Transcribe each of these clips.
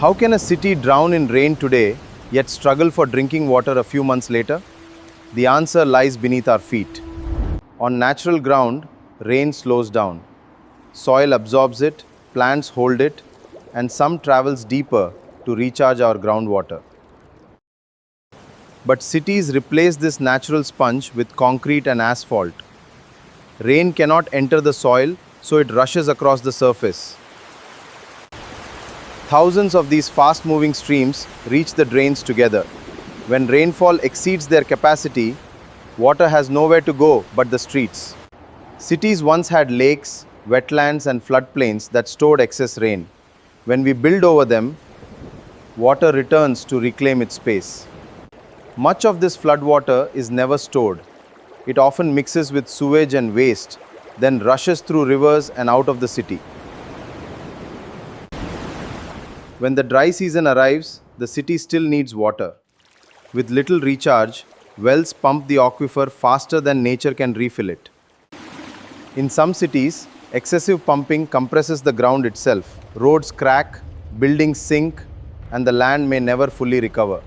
How can a city drown in rain today, yet struggle for drinking water a few months later? The answer lies beneath our feet. On natural ground, rain slows down. Soil absorbs it, plants hold it, and some travels deeper to recharge our groundwater. But cities replace this natural sponge with concrete and asphalt. Rain cannot enter the soil, so it rushes across the surface. Thousands of these fast-moving streams reach the drains together. When rainfall exceeds their capacity, water has nowhere to go but the streets. Cities once had lakes, wetlands, and floodplains that stored excess rain. When we build over them, water returns to reclaim its space. Much of this floodwater is never stored. It often mixes with sewage and waste, then rushes through rivers and out of the city. When the dry season arrives, the city still needs water. With little recharge, wells pump the aquifer faster than nature can refill it. In some cities, excessive pumping compresses the ground itself. Roads crack, buildings sink, and the land may never fully recover.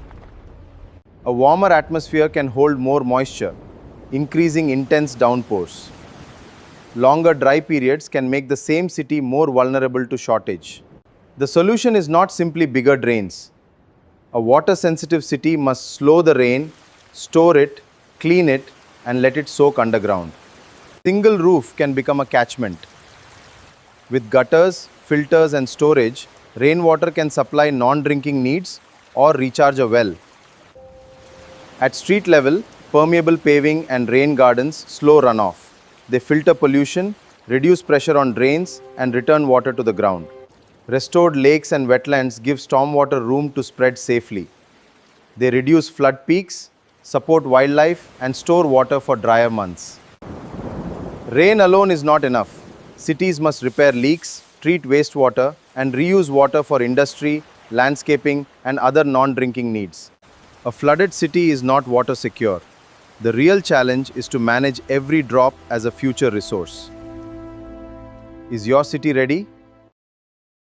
A warmer atmosphere can hold more moisture, increasing intense downpours. Longer dry periods can make the same city more vulnerable to shortage. The solution is not simply bigger drains. A water-sensitive city must slow the rain, store it, clean it, and let it soak underground. A single roof can become a catchment. With gutters, filters, and storage, rainwater can supply non-drinking needs or recharge a well. At street level, permeable paving and rain gardens slow runoff. They filter pollution, reduce pressure on drains, and return water to the ground. Restored lakes and wetlands give stormwater room to spread safely. They reduce flood peaks, support wildlife, and store water for drier months. Rain alone is not enough. Cities must repair leaks, treat wastewater, and reuse water for industry, landscaping, and other non-drinking needs. A flooded city is not water secure. The real challenge is to manage every drop as a future resource. Is your city ready?